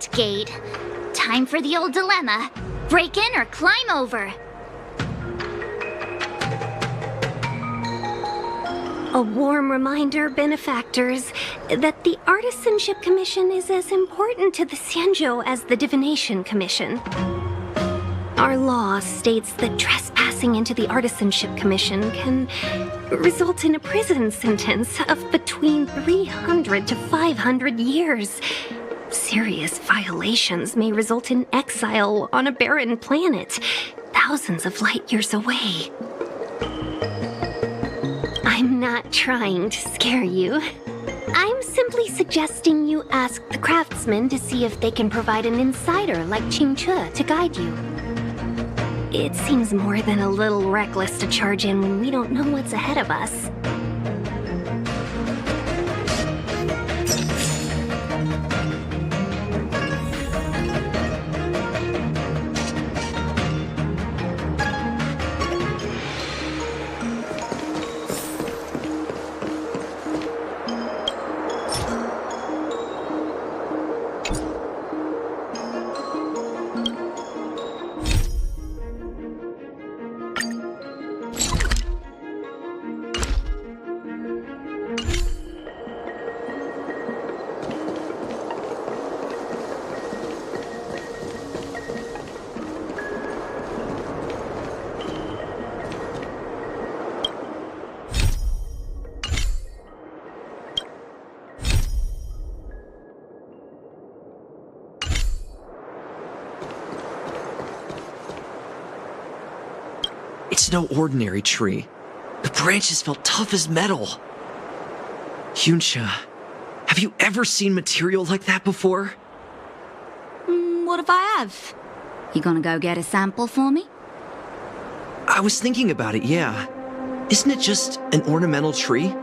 locked gate. Time for the old dilemma. Break in or climb over? A warm reminder, benefactors, that the Artisanship Commission is as important to the Sanjo as the Divination Commission. Our law states that trespassing into the Artisanship Commission can result in a prison sentence of between 300 to 500 years. Serious violations may result in exile on a barren planet, thousands of light years away. I'm not trying to scare you. I'm simply suggesting you ask the craftsmen to see if they can provide an insider like Ching-Che to guide you. It seems more than a little reckless to charge in when we don't know what's ahead of us. It's no ordinary tree. The branches felt tough as metal. Hyunsha, have you ever seen material like that before? What if I have? You gonna go get a sample for me? I was thinking about it, yeah. Isn't it just an ornamental tree?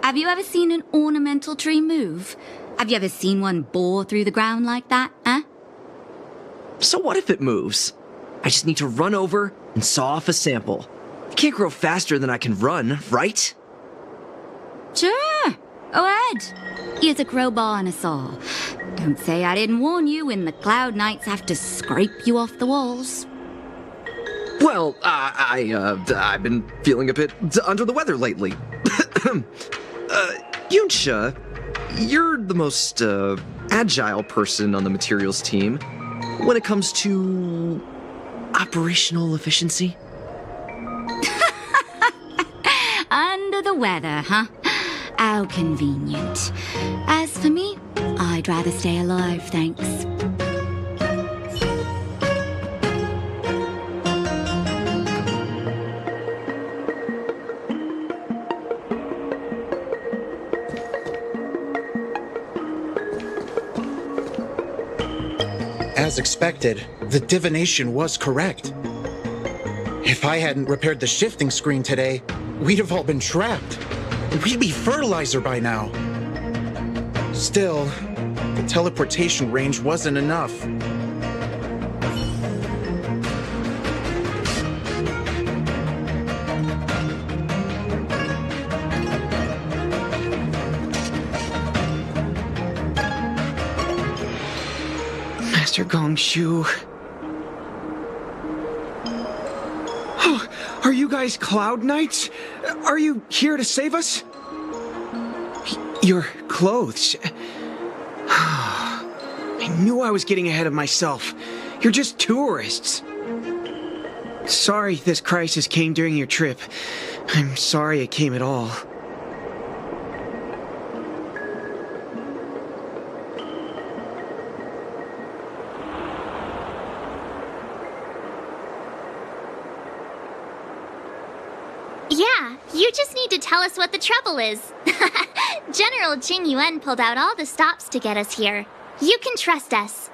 Have you ever seen an ornamental tree move? Have you ever seen one bore through the ground like that, huh? So what if it moves? I just need to run over and saw off a sample. It can't grow faster than I can run, right? Sure. Go ahead. Here's a crowbar and a saw. Don't say I didn't warn you when the Cloud Knights have to scrape you off the walls. Well, I've been feeling a bit under the weather lately. Yunsha, you're the most agile person on the materials team when it comes to operational efficiency. Under the weather, huh? How convenient. As for me, I'd rather stay alive, thanks. As expected, the divination was correct. If I hadn't repaired the shifting screen today, we'd have all been trapped. We'd be fertilizer by now. Still, the teleportation range wasn't enough. Master Gongshu. Oh, are you guys Cloud Knights? Are you here to save us? Your clothes. I knew I was getting ahead of myself. You're just tourists. Sorry this crisis came during your trip. I'm sorry it came at all. Yeah, you just need to tell us what the trouble is. General Jing Yuan pulled out all the stops to get us here. You can trust us.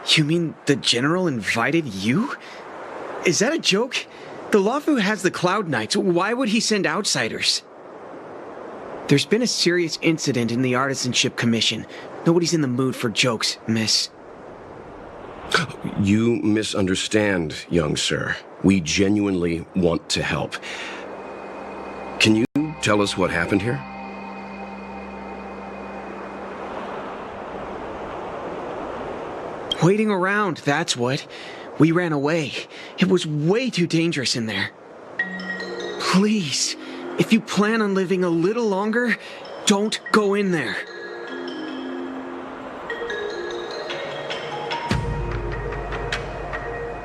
You mean the General invited you? Is that a joke? The Luofu has the Cloud Knights. Why would he send outsiders? There's been a serious incident in the Artisanship Commission. Nobody's in the mood for jokes, miss. You misunderstand, young sir. We genuinely want to help. Can you tell us what happened here? Waiting around, that's what. We ran away. It was way too dangerous in there. Please, if you plan on living a little longer, don't go in there.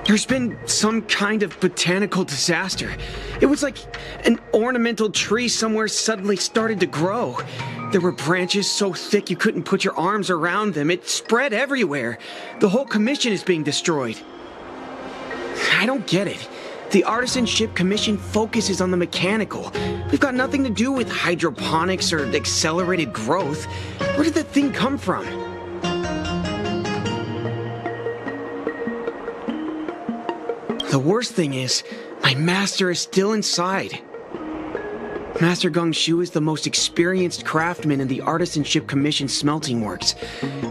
There's been some kind of botanical disaster. It was like an ornamental tree somewhere suddenly started to grow. There were branches so thick you couldn't put your arms around them. It spread everywhere. The whole commission is being destroyed. I don't get it. The Artisanship Commission focuses on the mechanical. We've got nothing to do with hydroponics or accelerated growth. Where did that thing come from? The worst thing is, my master is still inside. Master Gong-Shu is the most experienced craftsman in the Artisanship Commission smelting works.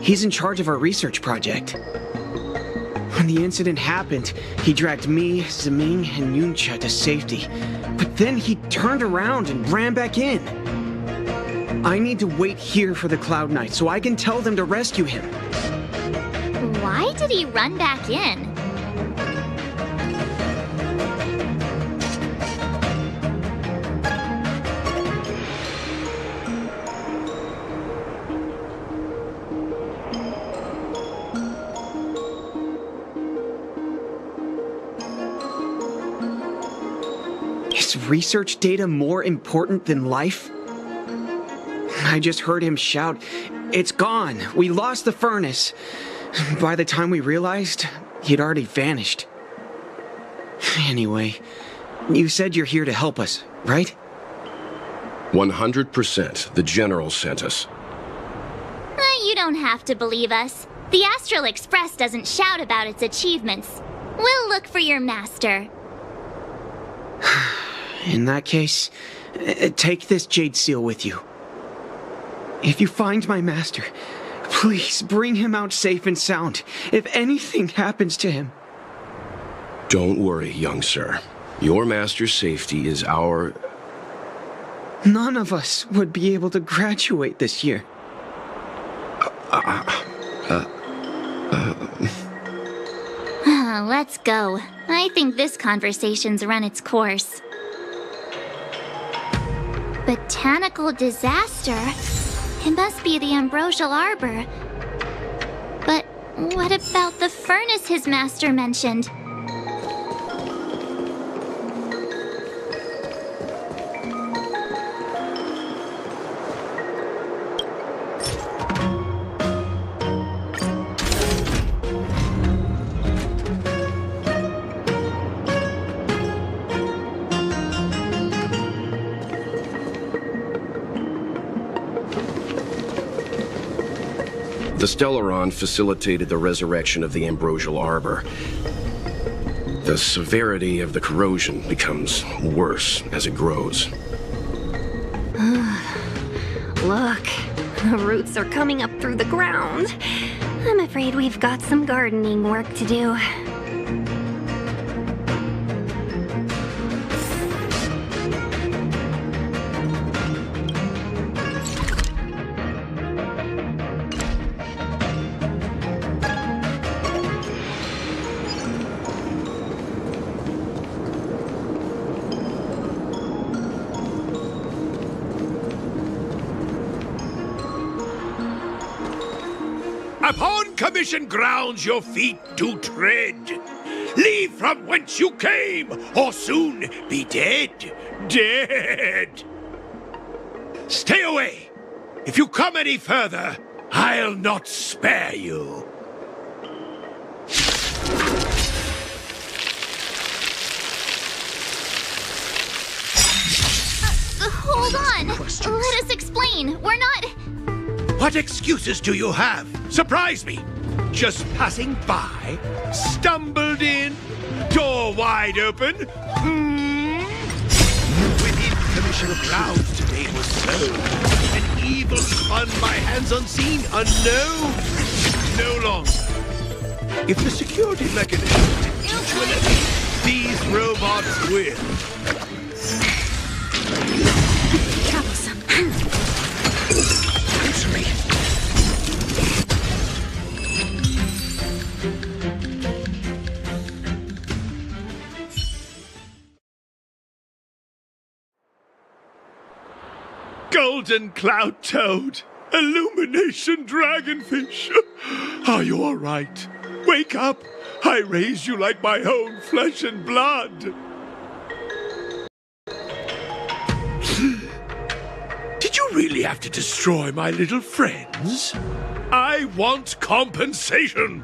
He's in charge of our research project. When the incident happened, he dragged me, Zeming, and Yuncha to safety. But then he turned around and ran back in. I need to wait here for the Cloud Knight so I can tell them to rescue him. Why did he run back in? Is research data more important than life? I just heard him shout, "It's gone! We lost the furnace!" By the time we realized, he'd already vanished. Anyway, you said you're here to help us, right? 100%. The General sent us. You don't have to believe us. The Astral Express doesn't shout about its achievements. We'll look for your master. In that case, take this jade seal with you. If you find my master, please bring him out safe and sound. If anything happens to him. Don't worry, young sir. Your master's safety is our... None of us would be able to graduate this year. Let's go. I think this conversation's run its course. Botanical disaster? It must be the Ambrosial Arbor. But what about the furnace his master mentioned? The Stellaron facilitated the resurrection of the Ambrosial Arbor. The severity of the corrosion becomes worse as it grows. Look, the roots are coming up through the ground. I'm afraid we've got some gardening work to do. Upon commission grounds your feet do tread. Leave from whence you came, or soon be dead. Dead! Stay away! If you come any further, I'll not spare you. Hold on! Let us explain. We're not... What excuses do you have? Surprise me! Just passing by? Stumbled in? Door wide open? Within commission of clouds today was sown. An evil spun by hands unseen, unknown. No longer. If the security mechanism didn't teach you a lesson, these robots will. Troublesome. Answer me. golden cloud toad, illumination dragonfish. Are you all right? Wake up. I raised you like my own flesh and blood. Did you really have to destroy my little friends? I want compensation.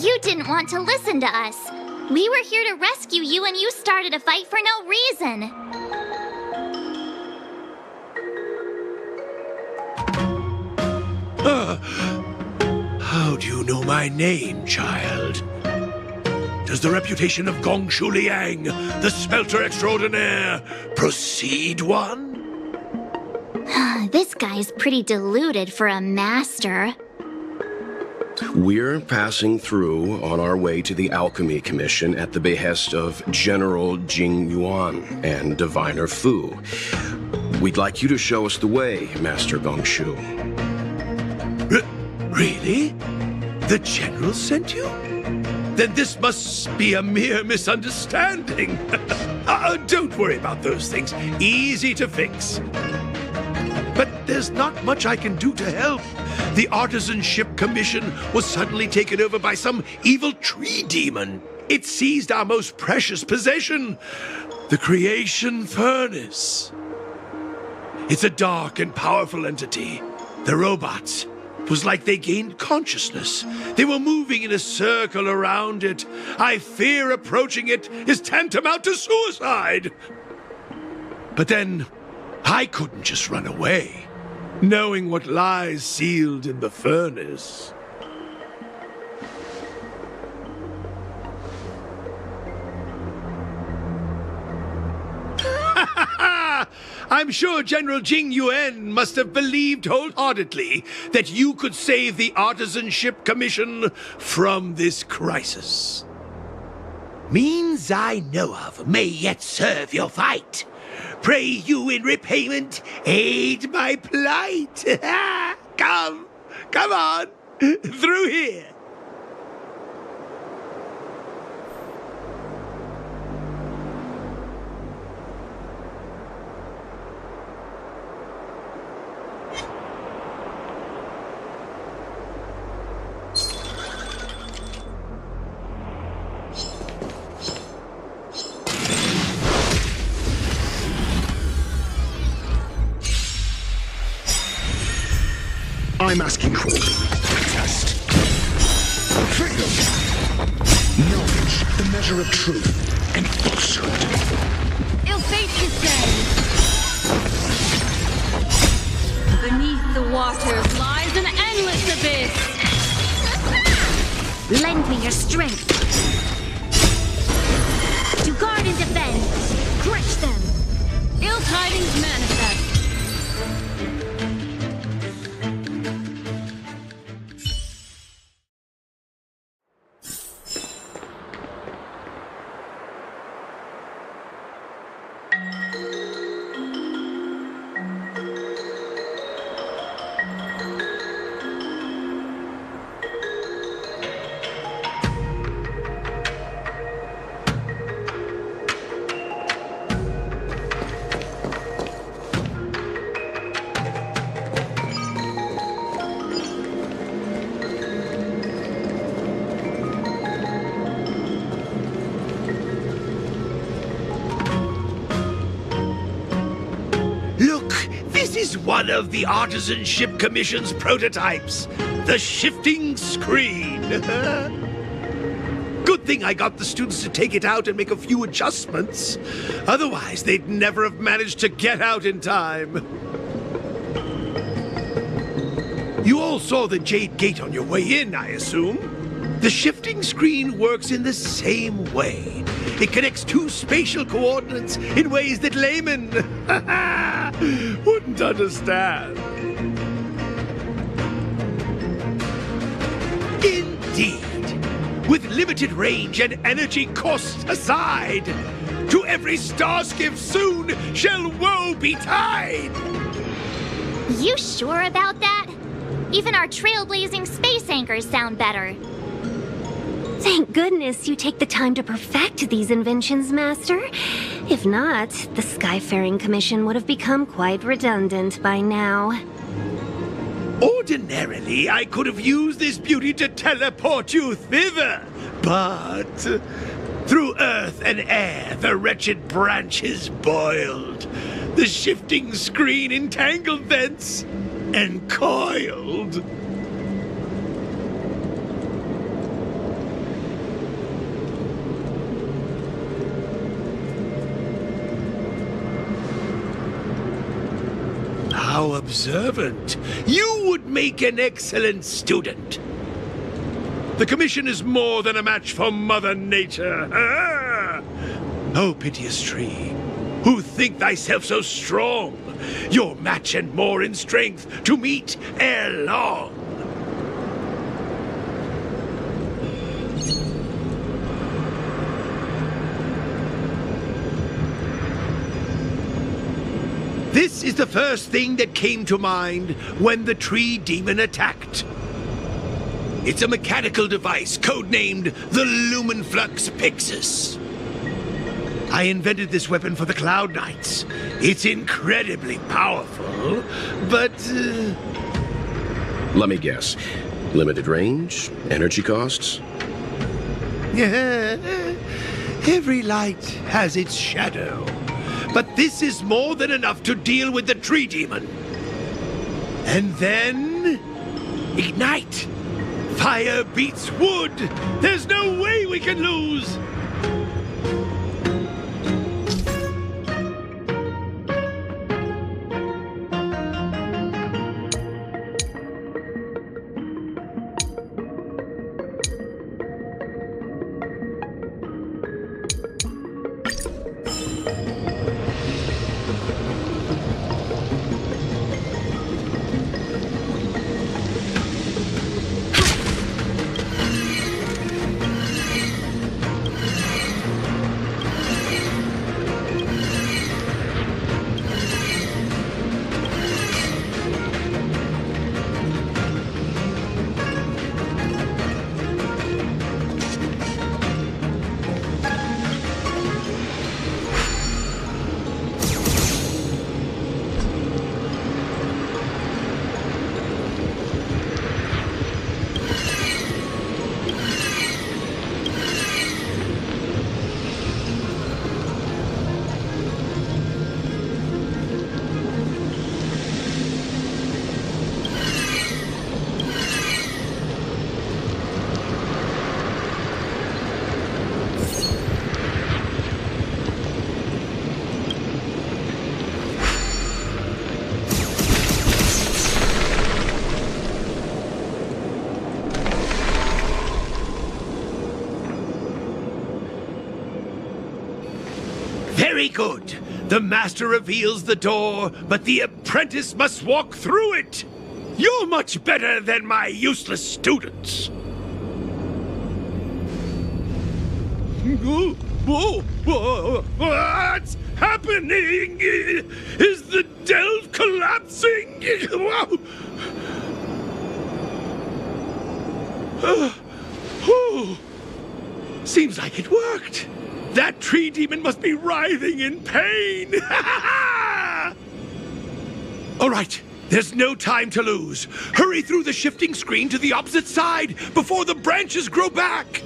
You didn't want to listen to us. We were here to rescue you and you started a fight for no reason. How do you know my name, child? Does the reputation of Gongshu Liang, the smelter extraordinaire, precede one? This guy's pretty deluded for a master. We're passing through on our way to the Alchemy Commission at the behest of General Jing Yuan and Diviner Fu. We'd like you to show us the way, Master Gongshu. Really? The General sent you? Then this must be a mere misunderstanding. Don't worry about those things. Easy to fix. But there's not much I can do to help. The Artisanship Commission was suddenly taken over by some evil tree demon. It seized our most precious possession, the Creation Furnace. It's a dark and powerful entity. The robots, it was like they gained consciousness. They were moving in a circle around it. I fear approaching it is tantamount to suicide. But then, I couldn't just run away, knowing what lies sealed in the furnace. I'm sure General Jing Yuan must have believed wholeheartedly that you could save the Artisanship Commission from this crisis. Means I know of may yet serve your fight. Pray you in repayment aid my plight. Come on, through here. I'm asking for a test. Freedom. Knowledge, the measure of truth and falsehood. Ill fate you say. Beneath the waters lies an endless abyss. Lend me your strength. To guard and defend. Crush them. Ill tidings manifest. This is one of the Artisanship Commission's prototypes, the shifting screen. Good thing I got the students to take it out and make a few adjustments. Otherwise, they'd never have managed to get out in time. You all saw the Jade Gate on your way in, I assume? The shifting screen works in the same way. It connects two spatial coordinates in ways that laymen wouldn't understand. Indeed. With limited range and energy costs aside, to every starskiff soon shall woe betide. You sure about that? Even our trailblazing space anchors sound better. Thank goodness you take the time to perfect these inventions, Master. If not, the Skyfaring Commission would have become quite redundant by now. Ordinarily, I could have used this beauty to teleport you thither, but through earth and air, the wretched branches boiled. The shifting screen entangled thence and coiled. How observant. You would make an excellent student. The Commission is more than a match for Mother Nature. Ah! Oh, piteous tree, who think thyself so strong, your match and more in strength to meet ere long. This is the first thing that came to mind when the tree demon attacked. It's a mechanical device codenamed the Lumenflux Pixis. I invented this weapon for the Cloud Knights. It's incredibly powerful, but... Let me guess. Limited range? Energy costs? Every light has its shadow. But this is more than enough to deal with the tree demon. And then... ignite! Fire beats wood! There's no way we can lose! Very good. The master reveals the door, but the apprentice must walk through it. You're much better than my useless students. What's happening? Is the delve collapsing? Seems like it worked. That tree demon must be writhing in pain. All right, there's no time to lose. Hurry through the shifting screen to the opposite side before the branches grow back.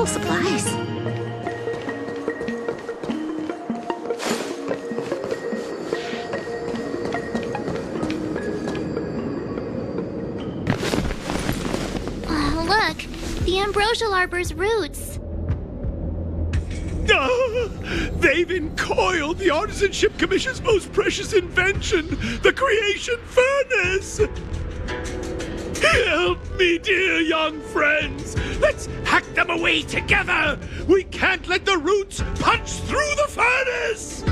Supplies. Oh, look, the ambrosial arbor's roots. They've encoiled the Artisanship Commission's most precious invention, the creation furnace. Help me, dear young friends. Let's hack them away together! We can't let the roots punch through the furnace!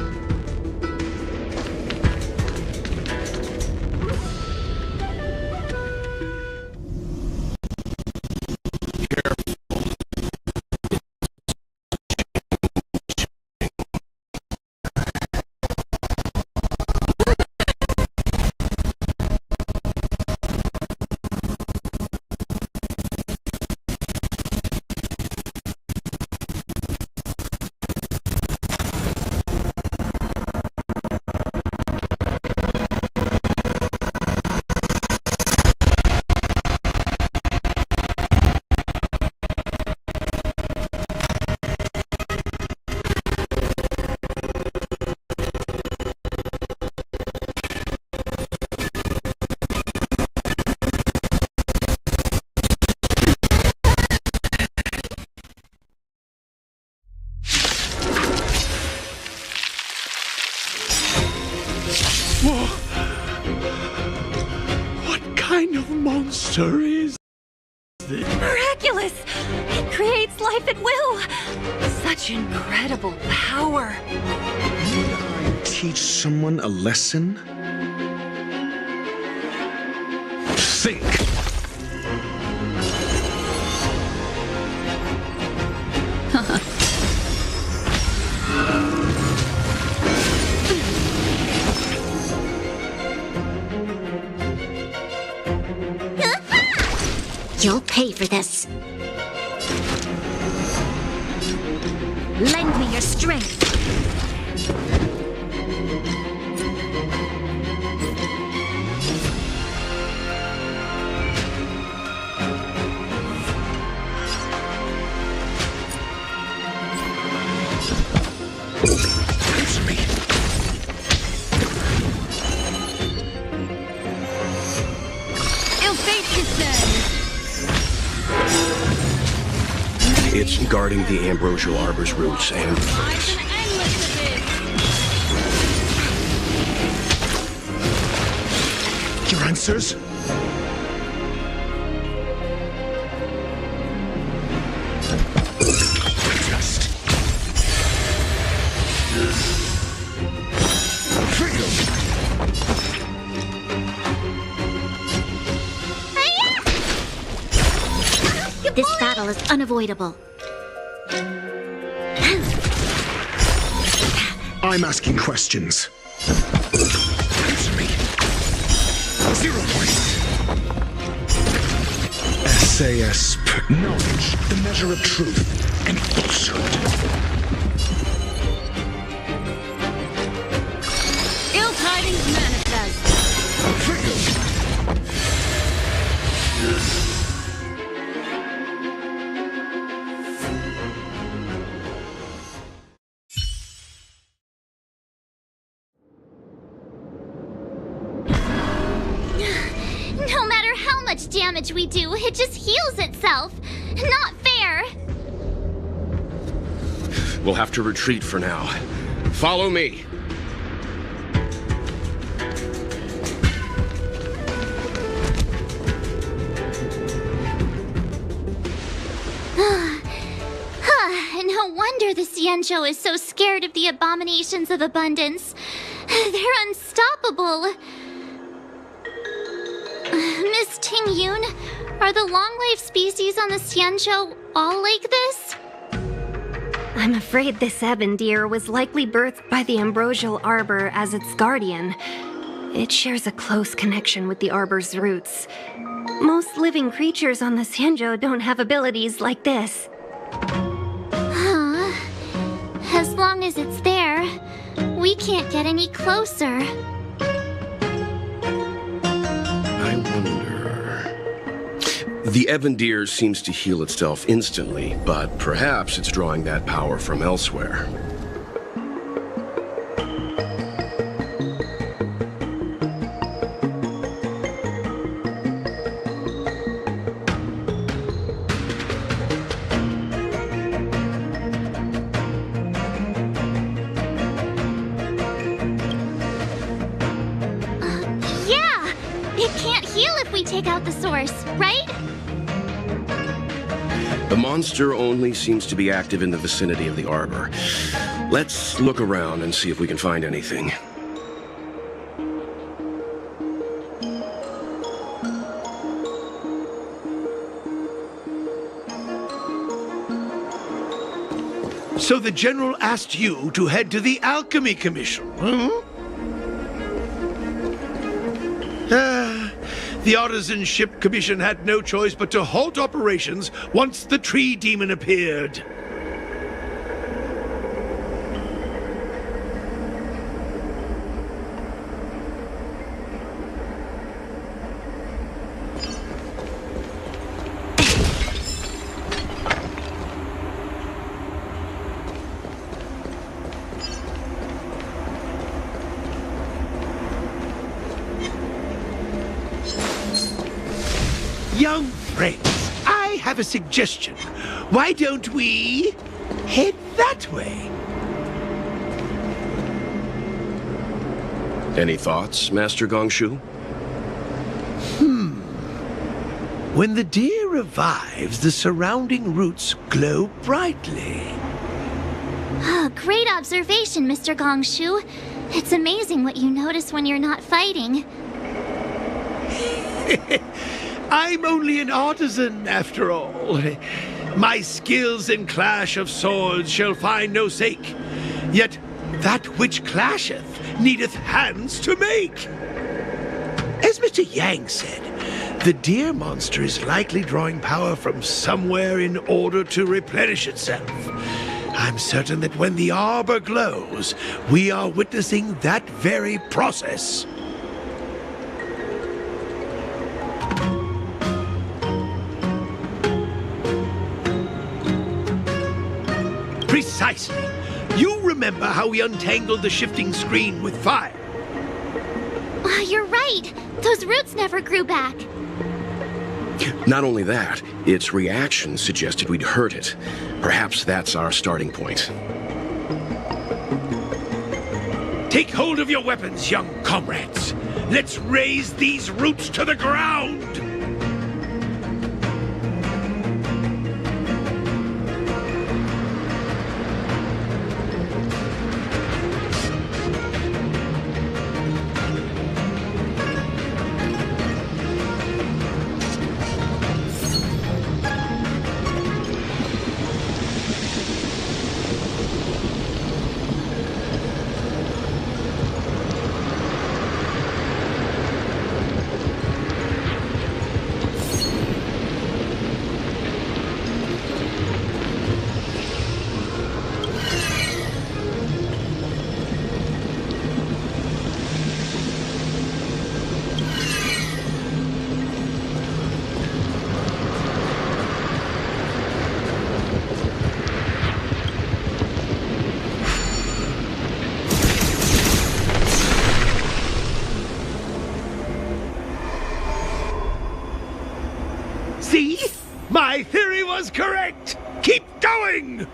Whoa. What kind of monster is this? Miraculous! It creates life at will! Such incredible power! Need I teach someone a lesson? Think! You'll pay for this. Lend me your strength. Answer me! Ill fate discerns. It's guarding the ambrosial arbor's roots and Eyes an endless abyss. Your answers? Just. Freedom! This battle is unavoidable. I'm asking questions. Answer me. 0 points. SAS. Knowledge, the measure of truth and falsehood. Ill tidings manifest. Freedom! No matter how much damage we do, it just heals itself. Not fair. we'll have to retreat for now. Follow me. No wonder the Xianzhou is so scared of the abominations of abundance. They're unstoppable. Miss Ting Yun, are the long-life species on the Xianzhou all like this? I'm afraid this Sebentar was likely birthed by the ambrosial arbor as its guardian. It shares a close connection with the arbor's roots. Most living creatures on the Xianzhou don't have abilities like this. As long as it's there, we can't get any closer. I wonder... The Evendir seems to heal itself instantly, but perhaps it's drawing that power from elsewhere. It can't heal if we take out the source, right? The monster only seems to be active in the vicinity of the arbor. Let's look around and see if we can find anything. So the General asked you to head to the Alchemy Commission, The Artisanship Commission had no choice but to halt operations once the tree demon appeared. Young friends, I have a suggestion. Why don't we head that way? Any thoughts, Master Gongshu? When the deer revives, the surrounding roots glow brightly. Great observation, Mr. Gongshu. It's amazing what you notice when you're not fighting. I'm only an artisan, after all. My skills in clash of swords shall find no sake. Yet that which clasheth needeth hands to make. As Mr. Yang said, the deer monster is likely drawing power from somewhere in order to replenish itself. I'm certain that when the arbor glows, we are witnessing that very process. Precisely. You remember how we untangled the shifting screen with fire? You're right. Those roots never grew back. Not only that, its reaction suggested we'd hurt it. Perhaps that's our starting point. Take hold of your weapons, young comrades. Let's raise these roots to the ground! See? My theory was correct! Keep going!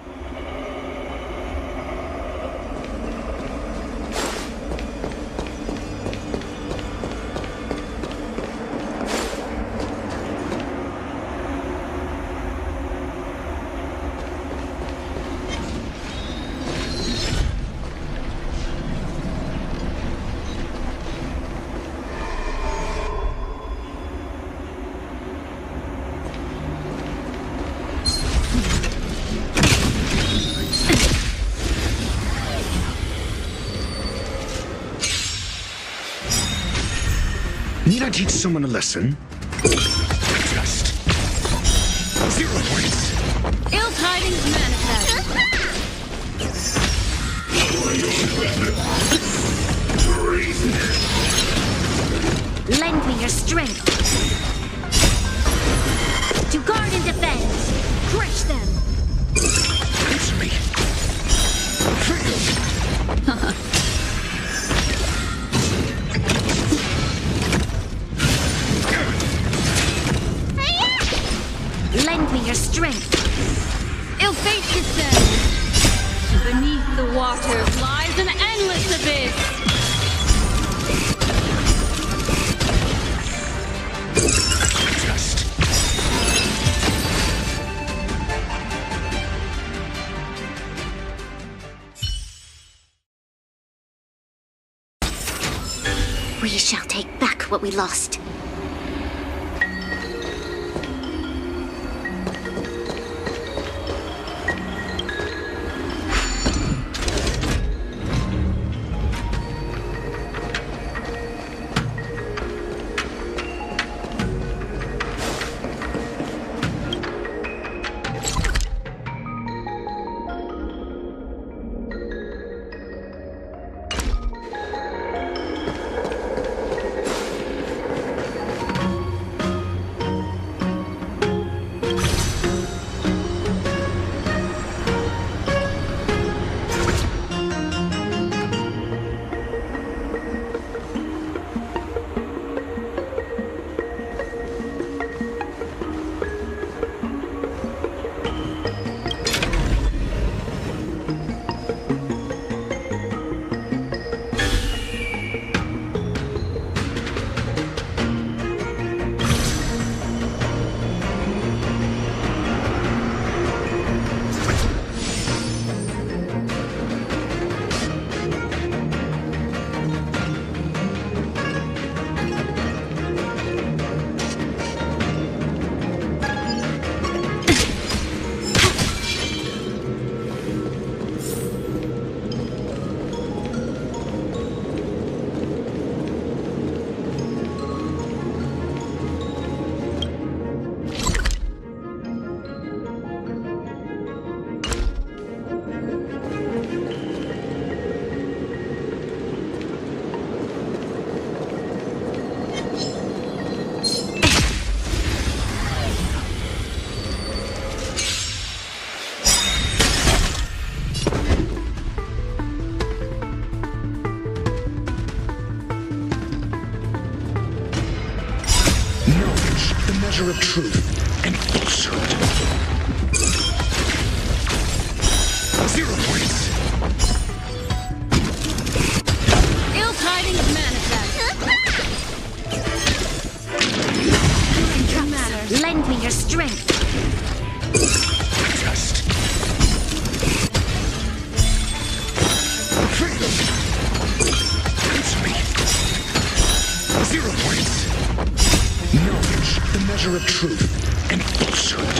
Need I teach someone a lesson? Just 0 points. Ill tidings manifest. Lend me your strength. To guard and defend. Crush them. It's me. Failed. Lend me your strength. Ill fate descends. Beneath the waters lies an endless abyss. Just shall take back what we lost. Of truth and falsehood. 0 points. Ill tidings manifest. Lend me your strength. Test. Freedom. Answer me. 0 points. Knowledge, the measure of truth and falsehood.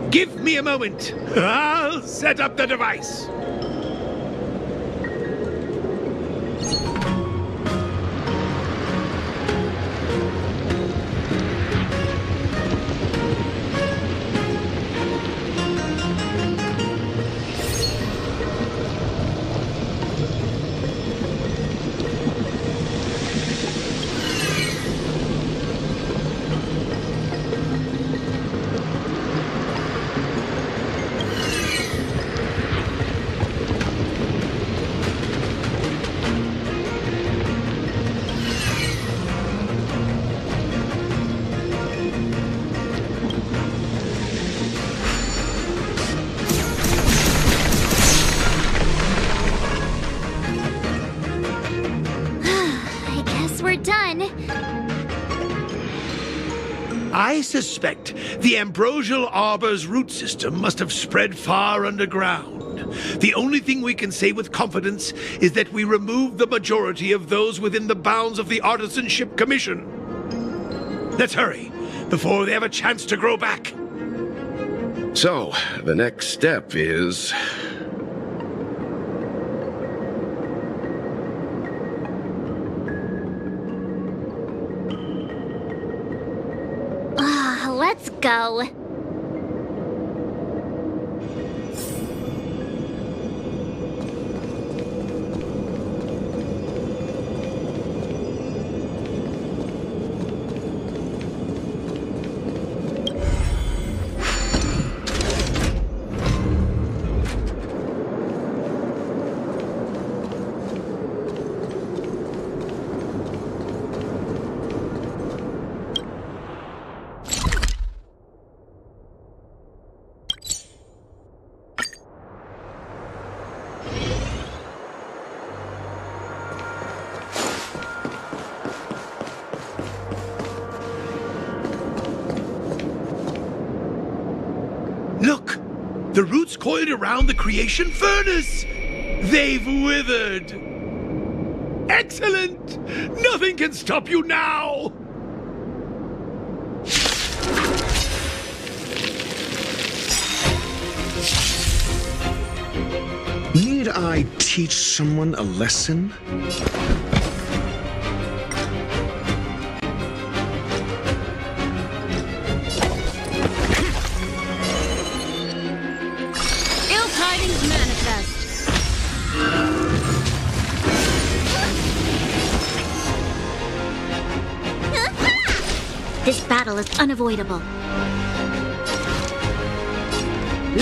Give me a moment. I'll set up the device. I suspect the ambrosial arbor's root system must have spread far underground. The only thing we can say with confidence is that we removed the majority of those within the bounds of the Artisanship Commission. Let's hurry, before they have a chance to grow back. So, the next step is... Let's go. The roots coiled around the creation furnace. They've withered. Excellent! Nothing can stop you now! Need I teach someone a lesson? Ill tidings manifest. This battle is unavoidable.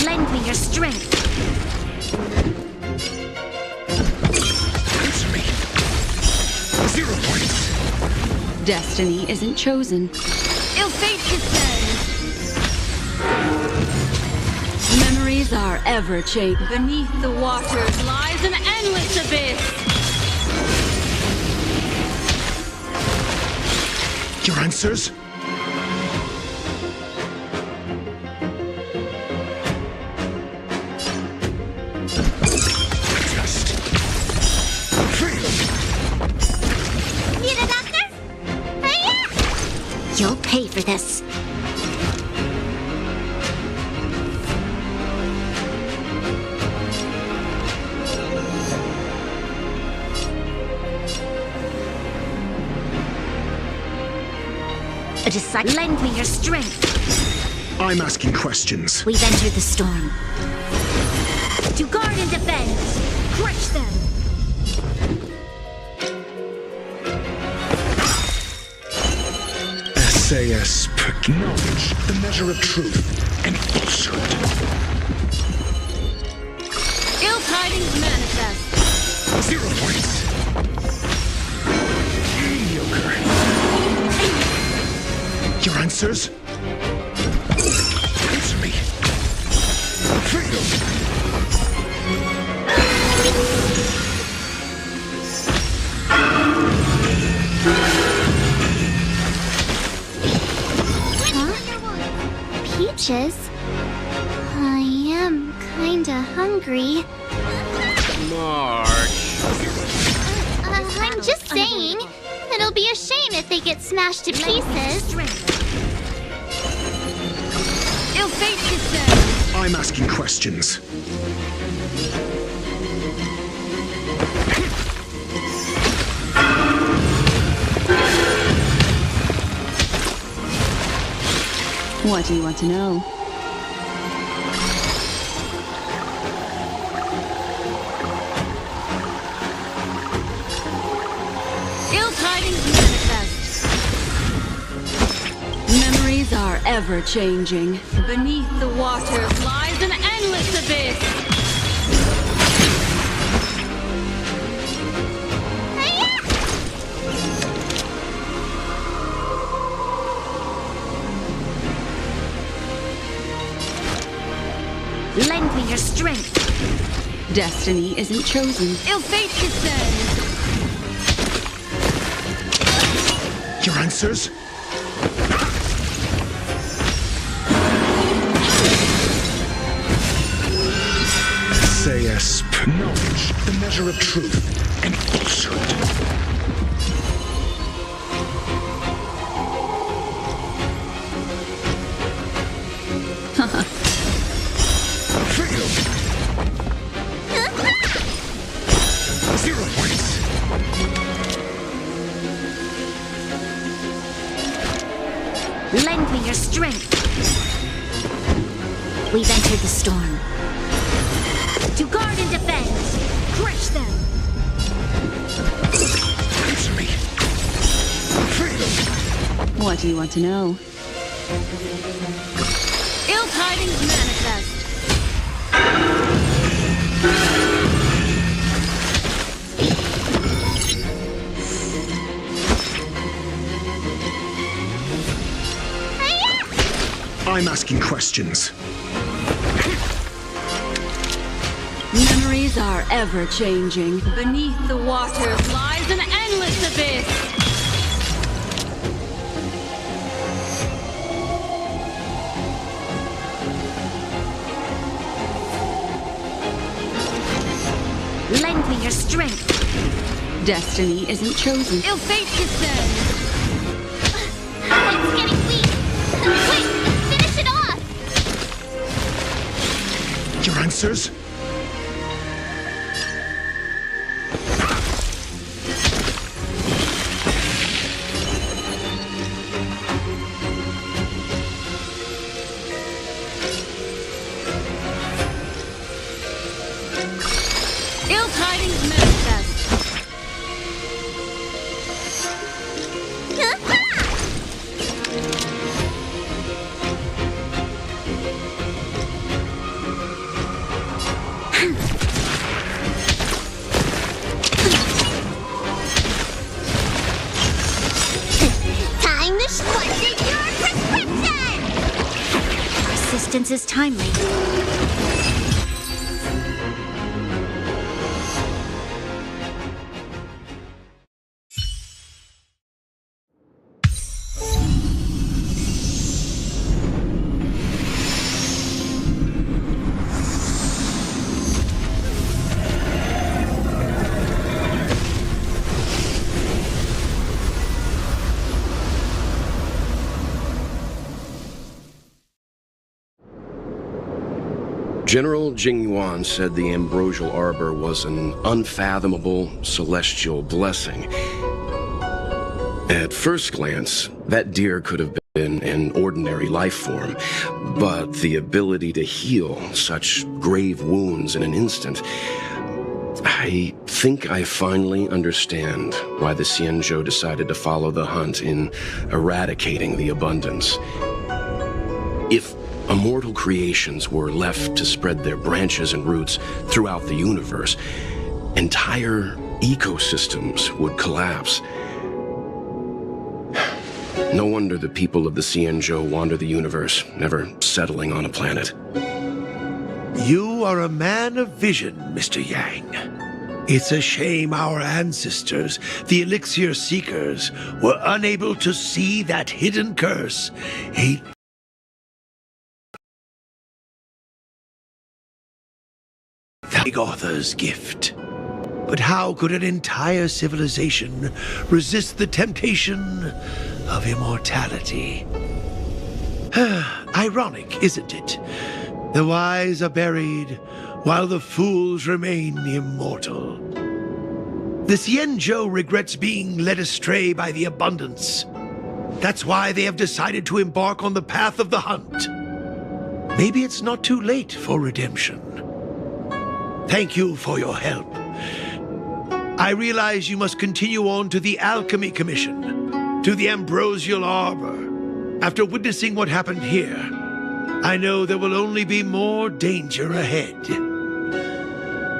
Lend me your strength. Answer me. 0 points. Destiny isn't chosen. Ill fate descends. Memories are ever changed. Beneath the waters lies an endless abyss. Your answers? Just fail. Need a doctor? Hiya! You'll pay for this. A disciple. Lend me your strength. I'm asking questions. We've entered the storm. To guard and defend. Crush them. SAS knowledge, the measure of truth and falsehood. Ill tidings manifest. 0 points. Mediocre. Your answers? Answer me. Fail. Peaches? I am kinda hungry. March. I'm just saying. It'll be a shame if they get smashed to pieces. Ill fate descends. I'm asking questions. What do you want to know? Ill tidings manifest. Memories are ever changing. Beneath the waters lies an endless abyss. Lend me your strength. Destiny isn't chosen. Ill fate descends. Your answers? SAS knowledge, the measure of truth and falsehood. Fail. 0 points. Lend me your strength. We've entered the storm. To guard and defend. Crush them. Answer me. Fail. What do you want to know? Ill tidings manifest. I'm asking questions. Memories are ever changing. Beneath the waters lies an endless abyss. lend me your strength. Destiny isn't chosen. Ill fate descends. It's getting weak. Wait, finish it off. Your answers? Ill tidings manifest. Time to squash your prescription! Persistence is timely. General Jingyuan said the ambrosial arbor was an unfathomable celestial blessing. At first glance, that deer could have been an ordinary life form, but the ability to heal such grave wounds in an instant... I think I finally understand why the Xianzhou decided to follow the hunt in eradicating the abundance. If immortal creations were left to spread their branches and roots throughout the universe, entire ecosystems would collapse. No wonder the people of the Xianzhou wander the universe, never settling on a planet. You are a man of vision, Mr. Yang. It's a shame our ancestors, the Elixir Seekers, were unable to see that hidden curse. A big author's gift. But how could an entire civilization resist the temptation of immortality? Ironic, isn't it? The wise are buried, while the fools remain immortal. The Xianzhou regrets being led astray by the abundance. That's why they have decided to embark on the path of the hunt. Maybe it's not too late for redemption. Thank you for your help. I realize you must continue on to the Alchemy Commission, to the Ambrosial Arbor. After witnessing what happened here, I know there will only be more danger ahead.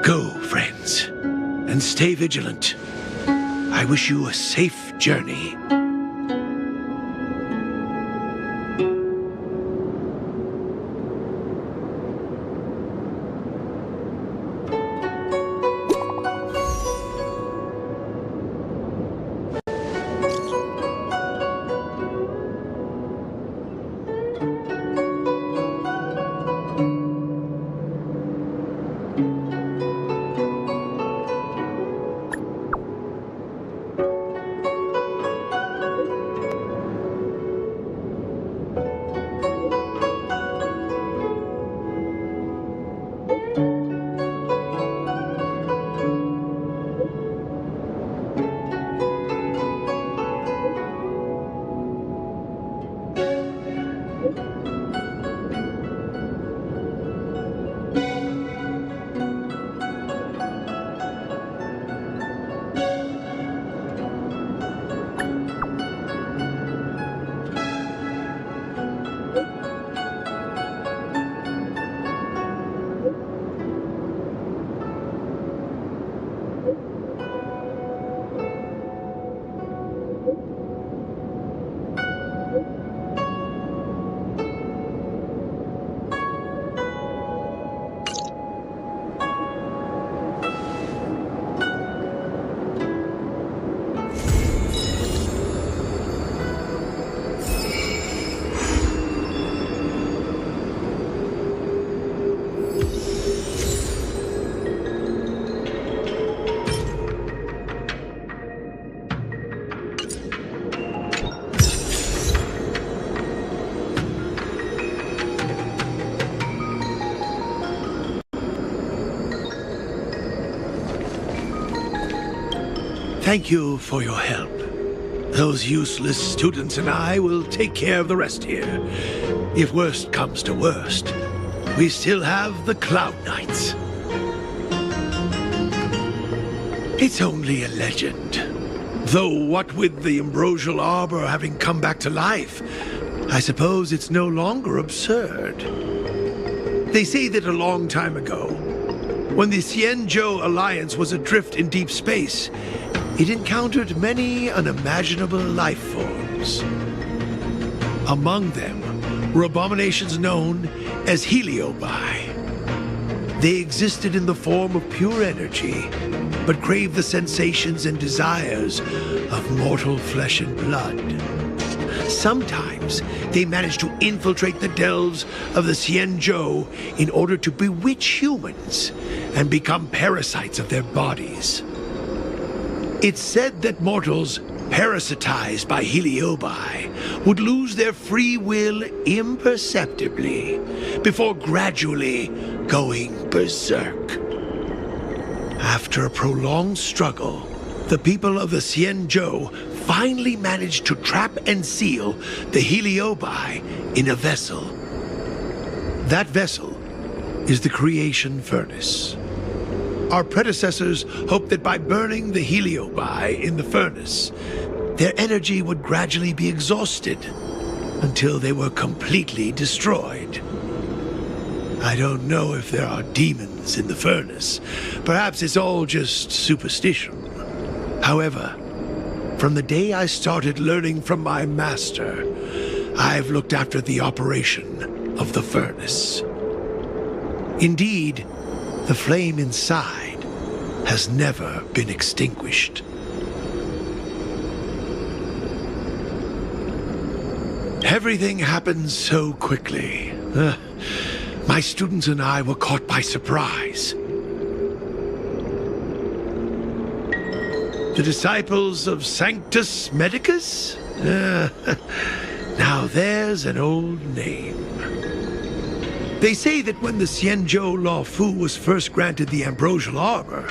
Go, friends, and stay vigilant. I wish you a safe journey. Thank you for your help. Those useless students and I will take care of the rest here. If worst comes to worst, we still have the Cloud Knights. It's only a legend. Though what with the ambrosial arbor having come back to life, I suppose it's no longer absurd. They say that a long time ago, when the Xianzhou Alliance was adrift in deep space, it encountered many unimaginable life forms. Among them were abominations known as heliobi. They existed in the form of pure energy, but craved the sensations and desires of mortal flesh and blood. Sometimes they managed to infiltrate the delves of the Xianzhou in order to bewitch humans and become parasites of their bodies. It's said that mortals parasitized by heliobi would lose their free will imperceptibly before gradually going berserk. After a prolonged struggle, the people of the Xianzhou finally managed to trap and seal the heliobi in a vessel. That vessel is the creation furnace. Our predecessors hoped that by burning the heliobi in the furnace, their energy would gradually be exhausted until they were completely destroyed. I don't know if there are demons in the furnace. Perhaps it's all just superstition. However, from the day I started learning from my master, I've looked after the operation of the furnace. Indeed, the flame inside has never been extinguished. Everything happened so quickly. My students and I were caught by surprise. The disciples of Sanctus Medicus? Now there's an old name. They say that when the Xianzhou Law Fu was first granted the ambrosial arbor,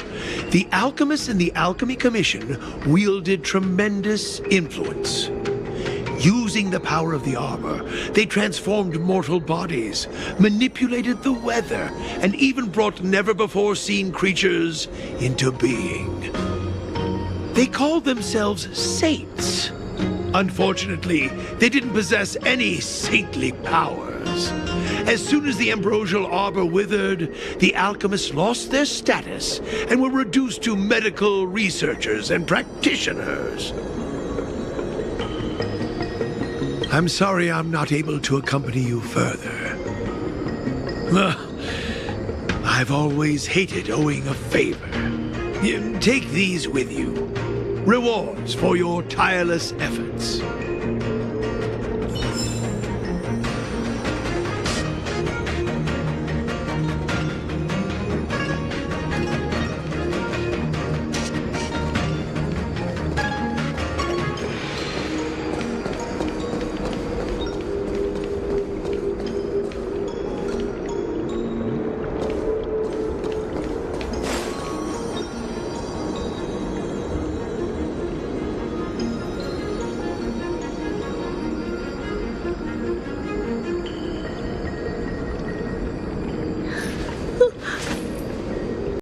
the alchemists in the Alchemy Commission wielded tremendous influence. Using the power of the arbor, they transformed mortal bodies, manipulated the weather, and even brought never-before-seen creatures into being. They called themselves saints. Unfortunately, they didn't possess any saintly powers. As soon as the ambrosial arbor withered, the alchemists lost their status and were reduced to medical researchers and practitioners. I'm sorry I'm not able to accompany you further. I've always hated owing a favor. Take these with you. Rewards for your tireless efforts.